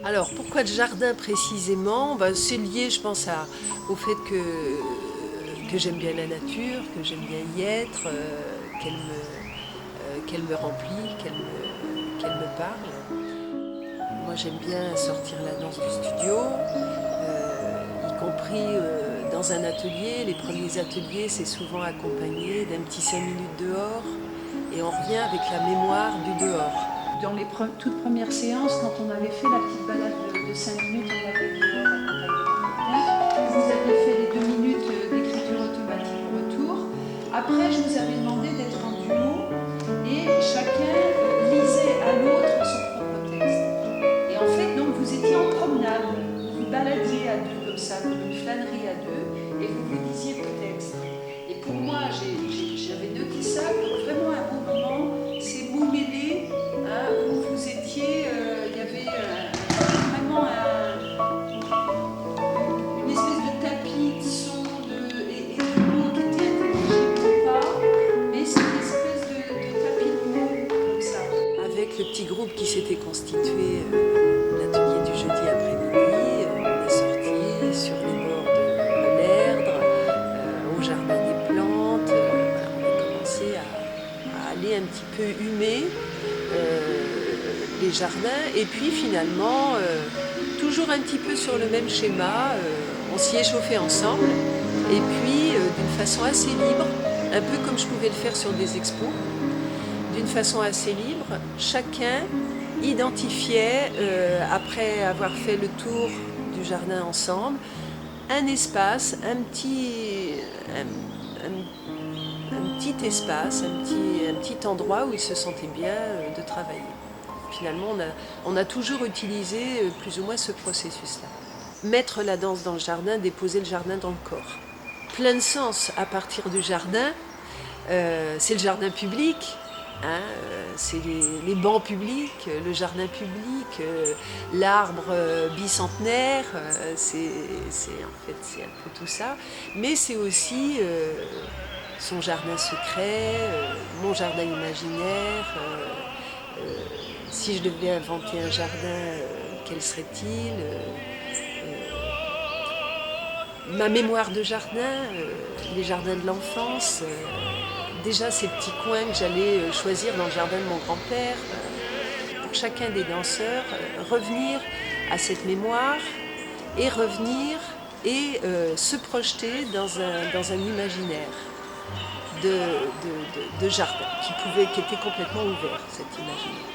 Alors, pourquoi le jardin précisément? C'est lié, je pense, au fait que j'aime bien la nature, que j'aime bien y être, qu'elle me remplit, qu'elle me parle. Moi, j'aime bien sortir la danse du studio, y compris dans un atelier. Les premiers ateliers, c'est souvent accompagné d'un petit 5 minutes dehors, et on revient avec la mémoire du dehors. Dans les toutes premières séances, quand on avait fait la petite balade de 5 minutes en allait dehors accompagné, vous aviez fait les 2 minutes d'écriture automatique au retour. Après, je vous avais demandé d'être en duo et chacun lisait à l'autre son propre texte. Et en fait, donc, vous étiez en promenade, vous vous baladiez à deux comme ça, comme une flânerie à deux, et vous lisiez vos textes. Et pour moi, j'avais noté ça comme vraiment un beau moment, ces mots mêlés. Où vous étiez, il y avait vraiment une espèce de tapis de son et de mots qui étaient intelligibles ou pas, mais c'est une espèce de tapis de mots comme ça. Avec le petit groupe qui s'était constitué, l'atelier du jeudi après-midi, on est sorti sur les bords de l'Erdre, au jardin des plantes. Voilà, on a commencé à aller un petit peu humer les jardins, et puis finalement, toujours un petit peu sur le même schéma, on s'y échauffait ensemble, et puis d'une façon assez libre, un peu comme je pouvais le faire sur des expos, d'une façon assez libre, chacun identifiait, après avoir fait le tour du jardin ensemble, un espace, un petit espace, un petit endroit où il se sentait bien de travailler. Finalement, on a toujours utilisé plus ou moins ce processus-là. Mettre la danse dans le jardin, déposer le jardin dans le corps. Plein de sens à partir du jardin. C'est le jardin public, hein, c'est les bancs publics, le jardin public, l'arbre bicentenaire, c'est un peu tout ça. Mais c'est aussi son jardin secret, mon jardin imaginaire. Si je devais inventer un jardin, quel serait-il? Ma mémoire de jardin, les jardins de l'enfance, déjà ces petits coins que j'allais choisir dans le jardin de mon grand-père. Pour chacun des danseurs, revenir à cette mémoire et revenir et se projeter dans un imaginaire de jardin qui était complètement ouvert, cet imaginaire.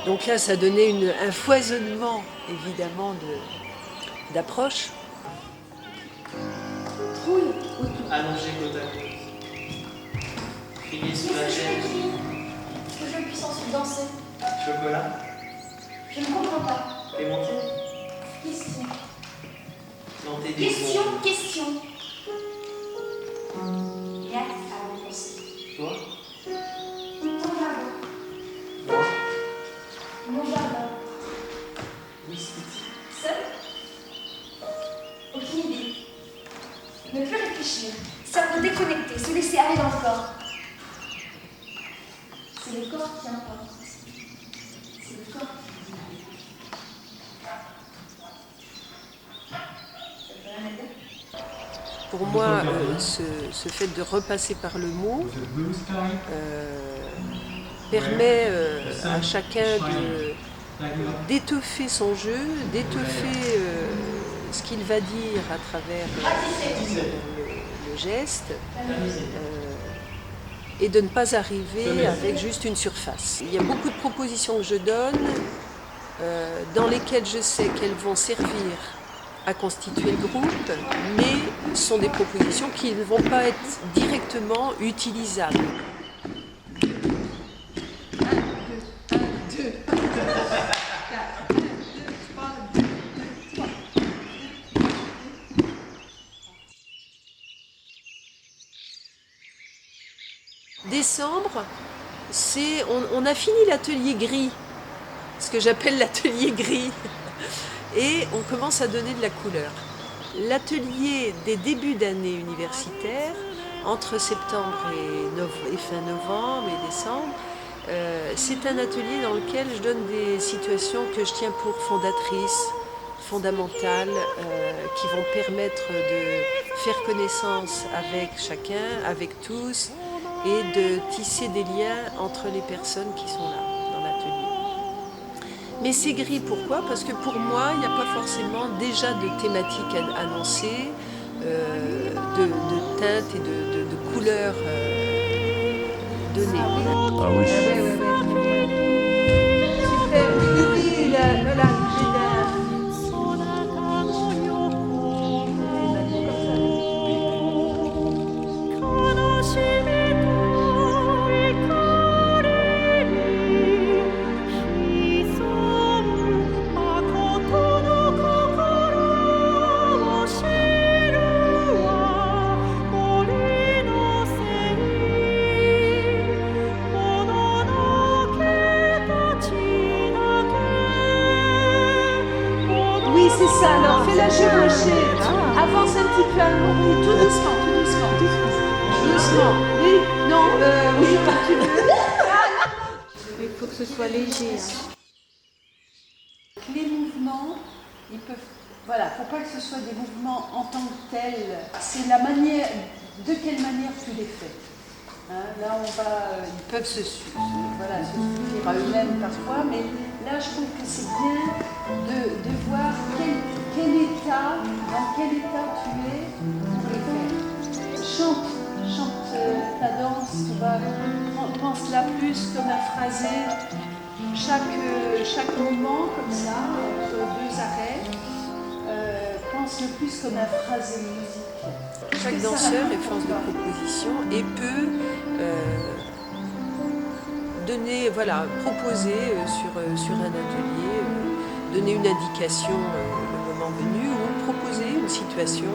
Donc là, ça donnait un foisonnement, évidemment, d'approches. Allongé côte à côte. Crier sous la chaise. Que je puisse ensuite danser. Chocolat. Je ne comprends pas. Clémentine. Question. Planter des Question, bombes. question. Rien à réponse. Toi. Ton jardin. Moi. Mon jardin. Oui, c'est Seul? Aucune idée. Ne plus réfléchir. Cerveau déconnecté, se laisser aller dans le corps. C'est le corps qui importe. C'est le corps qui dit. Ça peut rien dire. Pour moi, ce fait de repasser par le mot permet à chacun d'étoffer son jeu, d'étoffer ce qu'il va dire à travers le geste, et de ne pas arriver avec juste une surface. Il y a beaucoup de propositions que je donne dans lesquelles je sais qu'elles vont servir à constituer le groupe, mais sont des propositions qui ne vont pas être directement utilisables. Décembre, on a fini l'atelier gris, ce que j'appelle l'atelier gris, et on commence à donner de la couleur. L'atelier des débuts d'année universitaire, entre septembre et fin novembre et décembre, C'est un atelier dans lequel je donne des situations que je tiens pour fondatrices, fondamentales, qui vont permettre de faire connaissance avec chacun, avec tous, et de tisser des liens entre les personnes qui sont là dans l'atelier. Mais c'est gris, pourquoi? Parce que pour moi, il n'y a pas forcément déjà de thématique annoncée, de teintes et de couleurs données. Ah oui. Super, oui, voilà, oui, c'est ça. Alors, fais la chevauchée. Avance un petit peu à l'oreille, tout doucement, tout doucement. Doucement. Oui, non, oui, quand tu veux. Il faut que ce soit léger. Les mouvements, ils peuvent. Voilà, faut pas que ce soit des mouvements en tant que tels. C'est la manière, de quelle manière tu les fais. Hein, là, ils peuvent se suivre à eux-mêmes parfois, mais là, je trouve que c'est bien de voir dans quel état tu es pour les faire. Chante ta danse, tu vois, pense-la plus comme un phrasé, chaque mouvement comme ça, entre deux arrêts, pense-le plus comme un phrasé musique. Chaque danseur est force de proposition et peut proposer sur un atelier, donner une indication le moment venu ou proposer une situation.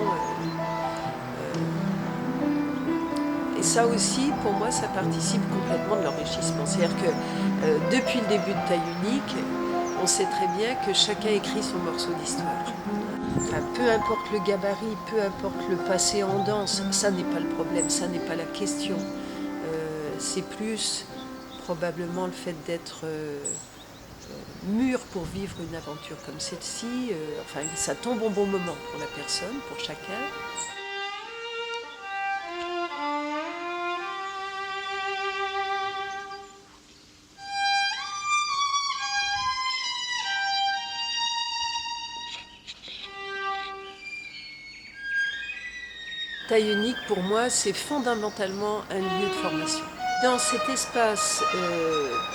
Et ça aussi, pour moi, ça participe complètement de l'enrichissement. C'est-à-dire que depuis le début de Taille Unique, on sait très bien que chacun écrit son morceau d'histoire. Enfin, peu importe le gabarit, peu importe le passé en danse, ça n'est pas le problème, ça n'est pas la question. C'est plus probablement le fait d'être mûr pour vivre une aventure comme celle-ci. Enfin, ça tombe au bon moment pour la personne, pour chacun. Taille Unique, pour moi, c'est fondamentalement un lieu de formation. Dans cet espace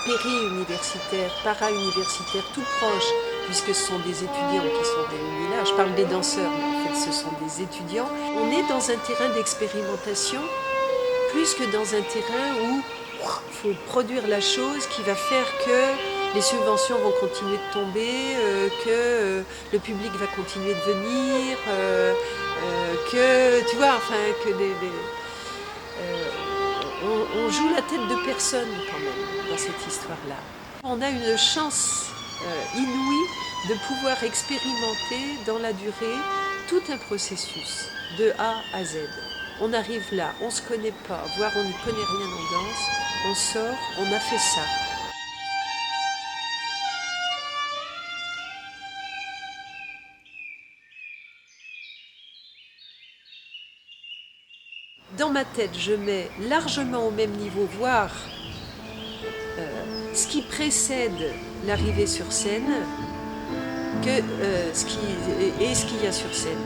péri-universitaire, para-universitaire, tout proche, puisque ce sont des étudiants qui sont réunis là, je parle des danseurs, mais en fait ce sont des étudiants, on est dans un terrain d'expérimentation, plus que dans un terrain où il faut produire la chose qui va faire que les subventions vont continuer de tomber, que le public va continuer de venir, que, tu vois, enfin, que on joue la tête de personne quand même dans cette histoire-là. On a une chance inouïe de pouvoir expérimenter dans la durée tout un processus de A à Z. On arrive là, on ne se connaît pas, voire on ne connaît rien en danse, on sort, on a fait ça. Dans ma tête, je mets largement au même niveau, voire ce qui précède l'arrivée sur scène que ce qu'il y a sur scène.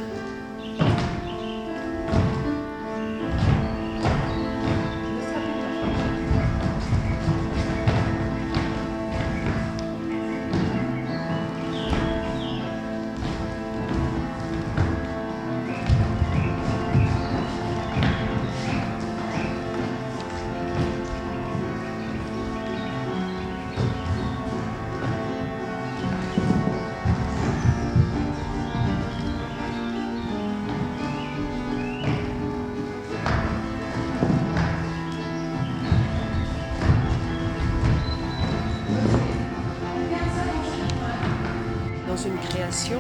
Dans une création,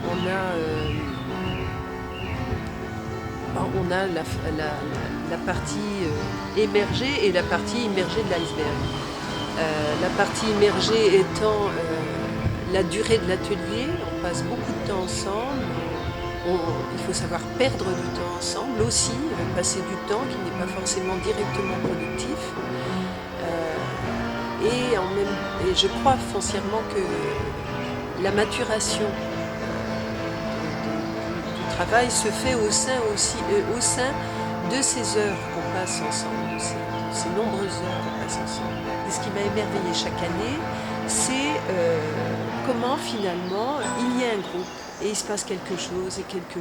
on a la partie émergée et la partie immergée de l'iceberg. La partie immergée étant la durée de l'atelier. On passe beaucoup de temps ensemble. Il faut savoir perdre du temps ensemble aussi, passer du temps qui n'est pas forcément directement productif. Et je crois foncièrement que la maturation du travail se fait au sein de ces heures qu'on passe ensemble, de ces nombreuses heures qu'on passe ensemble. Et ce qui m'a émerveillée chaque année, c'est comment finalement il y a un groupe et il se passe quelque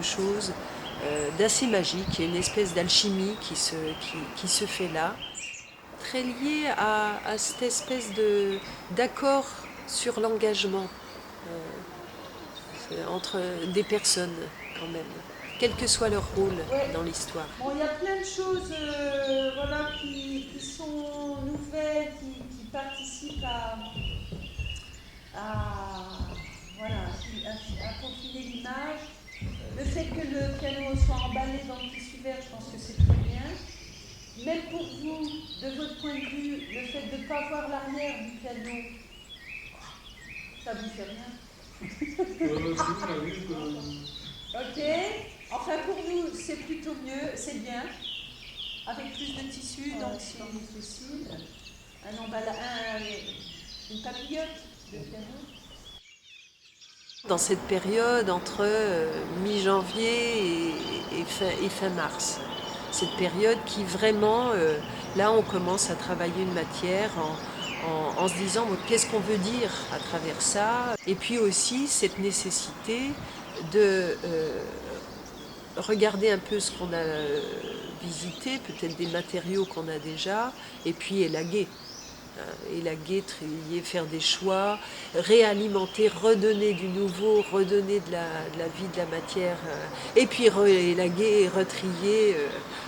chose d'assez magique, il y a une espèce d'alchimie qui se fait là, très liée à cette espèce d'accord sur l'engagement entre des personnes quand même, quel que soit leur rôle dans l'histoire. Bon, il y a plein de choses voilà, qui sont nouvelles, qui participent à confiner l'image. Le fait que le piano soit emballé dans le tissu vert, je pense que c'est très bien. Même pour vous, de votre point de vue, le fait de ne pas voir l'arrière du piano, ça vous fait rien? Ok. Enfin, pour nous, c'est plutôt mieux, c'est bien. Avec plus de tissu, donc c'est possible. Une papillote de piano. Dans cette période entre mi-janvier et fin mars, cette période qui vraiment, là on commence à travailler une matière en se disant qu'est-ce qu'on veut dire à travers ça, et puis aussi cette nécessité de regarder un peu ce qu'on a visité, peut-être des matériaux qu'on a déjà, et puis élaguer, trier, faire des choix, réalimenter, redonner du nouveau, redonner de la vie, de la matière, et puis élaguer et retrier,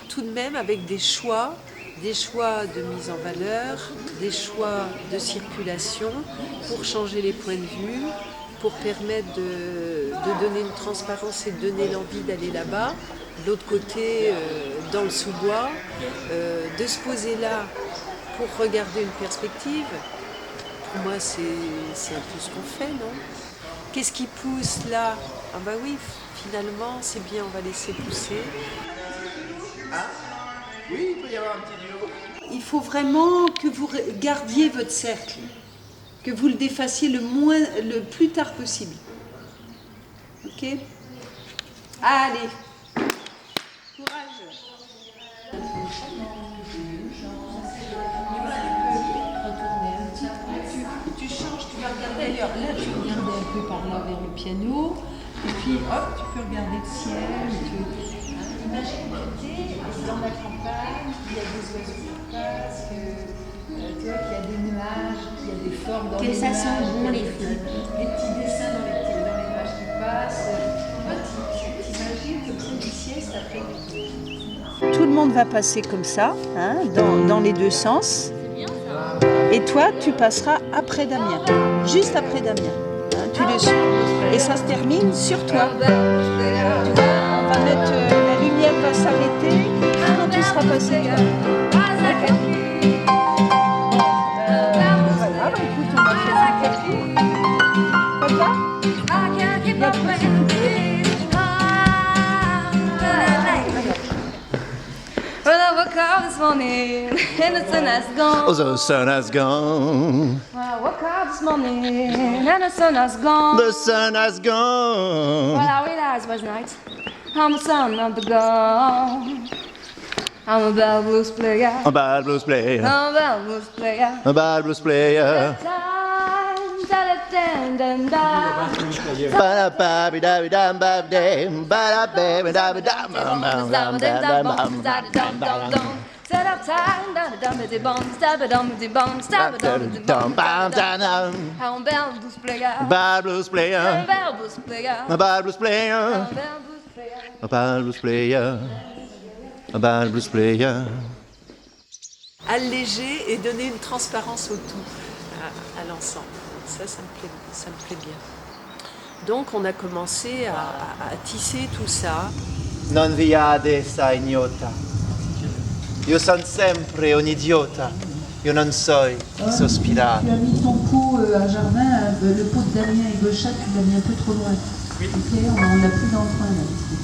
tout de même avec des choix de mise en valeur, des choix de circulation pour changer les points de vue, pour permettre de donner une transparence et de donner l'envie d'aller là-bas. De l'autre côté, dans le sous-bois, de se poser là pour regarder une perspective. Pour moi, c'est un peu ce qu'on fait, non? Qu'est-ce qui pousse là? Ah bah oui, finalement, c'est bien, on va laisser pousser. Ah, oui, il peut y avoir un petit duo. Il faut vraiment que vous gardiez votre cercle, que vous le défassiez le plus tard possible. Ok? Allez, courage. Retourner un petit peu. Tu changes, tu vas regarder ailleurs. Là, tu vas regarder un peu par là vers le piano. Et puis, hop, tu peux regarder le ciel. Imagine que tu es dans la campagne, il y a des oiseaux qui passent, tu vois qu'il y a des nuages, qu'il y a des formes dans les nuages. Que ça sent bon les feuilles. Des petits dessins dans les nuages qui passent. Tu t'imagines comme ça du sieste après. Tout le monde va passer comme ça, hein, dans les deux sens. Et toi, tu passeras après Damien, juste après Damien. Hein, tu le suis. Et ça se termine sur toi. Tu vois, on va mettre la lumière va s'arrêter quand tu seras passé. Voilà, bah écoute, on a fait un petit tour. Papa, il y a trois Well, I woke up this morning and the sun has gone. Oh, the sun has gone. Well, I woke up this morning and the sun has gone. The sun has gone. Well, I realized it was night. I'm the son of the gun. I'm a bad blues player. A bad blues player. I'm a bad blues player. A bad blues player. Bad blues player. A bad blues player. A bad blues player. A bad blues player. Alléger et donner une transparence au tout, à l'ensemble. Ça me plaît bien. Donc on a commencé à tisser tout ça. Non vi adessa ignota. Io son sempre un idiota. Io non so sospirare. Tu as mis ton pot à jardin, le pot de Damien et Gauchat, tu l'as mis un peu trop loin. Oui. Ok, on l'a plus dans le coin là ici.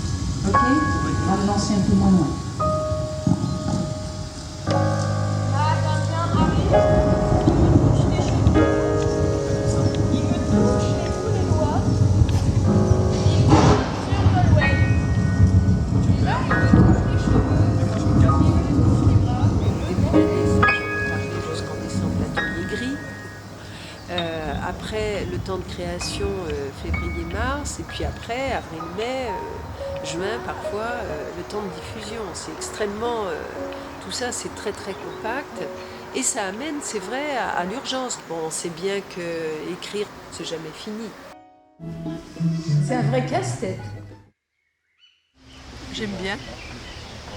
Ok, on va le lancer un peu moins loin. Jusqu'en décembre, l'atelier gris. Après, le temps de création, février-mars, et puis après, avril-mai, juin, parfois, le temps de diffusion. C'est extrêmement... tout ça, c'est très très compact. Et ça amène, c'est vrai, à l'urgence. Bon, on sait bien que écrire, c'est jamais fini. C'est un vrai casse-tête. J'aime bien.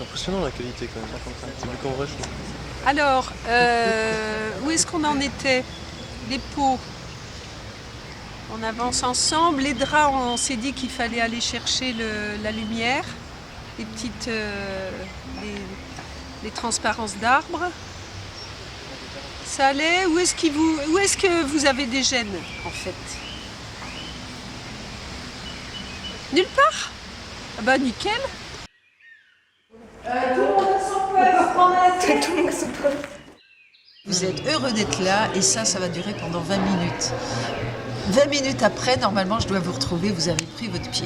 Impressionnant la qualité quand même, c'est plus qu'en vrai je trouve. Alors, où est-ce qu'on en était? Les pots. On avance ensemble. Les draps, on s'est dit qu'il fallait aller chercher la lumière, les petites, les transparences d'arbres. Ça allait? Où est-ce que vous avez des gènes, en fait? Nulle part? Ah bah nickel. Vous êtes heureux d'être là et ça va durer pendant 20 minutes. 20 minutes après, normalement, je dois vous retrouver, vous avez pris votre pied.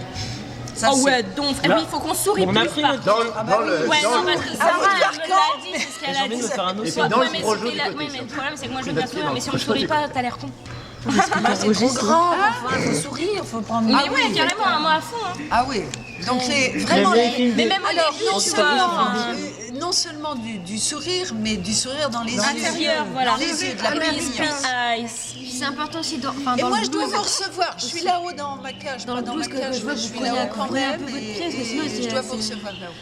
Ça, Oh ouais, donc, et puis il faut qu'on sourie On a plus. pris par notre- contre. Ouais, non, parce que Sarah, elle me l'a dit, c'est ce J'ai qu'elle a envie dit. de me faire un Et os. puis dans Ouais, le mais projet c'était du la- côté, oui, mais ça. le problème, c'est que moi, je veux Notre bien pied sourire, dans mais le si on ne projet. sourit pas, t'as l'air con. c'est trop grand, enfin, faut sourire, faut prendre... Mais ouais, carrément, un mot à fond. Hein. Ah oui, donc vraiment... Mais même au Alors, début, non tu seulement, vois, non seulement du sourire, mais du sourire dans les yeux. intérieur, voilà. Dans les yeux, de la bienveillance. C'est important aussi dans, Et moi, je dois vous recevoir. Je suis là-haut dans ma cage, Dans pas le dans ma blues que cage, je vois, je vous suis prenez là-haut un quand peu même. votre Et, pièce, parce que sinon, et je c'est- dois vous c'est- recevoir là-haut.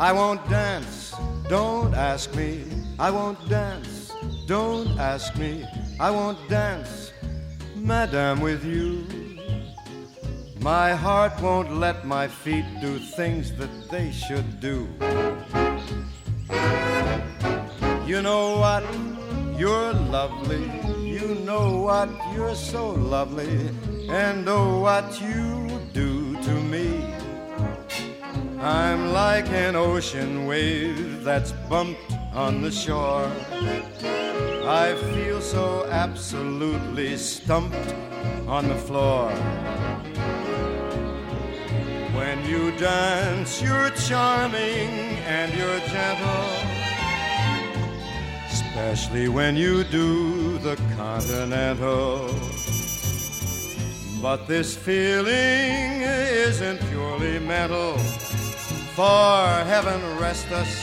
I won't dance, don't ask me. I won't dance, don't ask me. I won't dance, madame, with you. My heart won't let my feet do things that they should do. You know what? You're lovely. You know what? You're so lovely. And oh, what you do to me. I'm like an ocean wave that's bumped on the shore. I feel so absolutely stumped on the floor. When you dance, you're charming and you're gentle, especially when you do the continental. But this feeling isn't purely mental, for heaven rest us,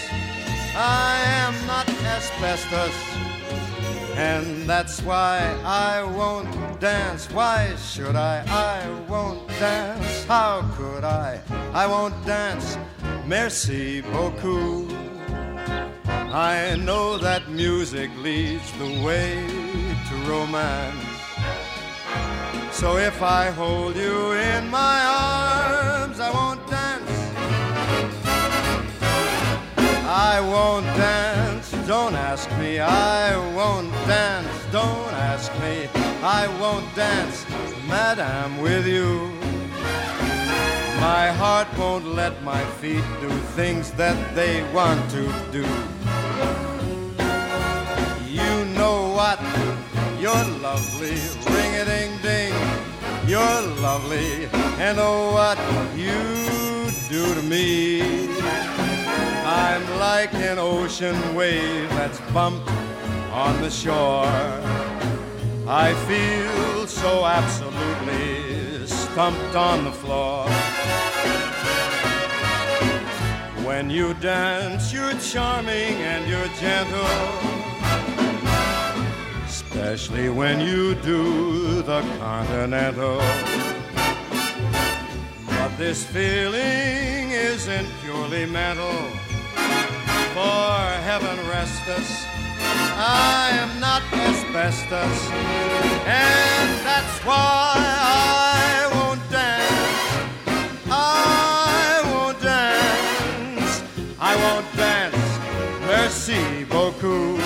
I am not asbestos. And that's why I won't dance. Why should I? I won't dance. How could I? I won't dance. Merci beaucoup. I know that music leads the way to romance. So if I hold you in my arms, I won't dance. I won't dance, don't ask me. I won't dance, don't ask me. I won't dance, madame, with you. My heart won't let my feet do things that they want to do. You know what? You're lovely, ring-a-ding-ding. You're lovely, and oh, what you do to me. I'm like an ocean wave that's bumped on the shore. I feel so absolutely stumped on the floor. When you dance, you're charming and you're gentle, especially when you do the continental. But this feeling isn't purely mental, for heaven rest us, I am not asbestos. And that's why I won't dance, I won't dance, I won't dance, merci beaucoup.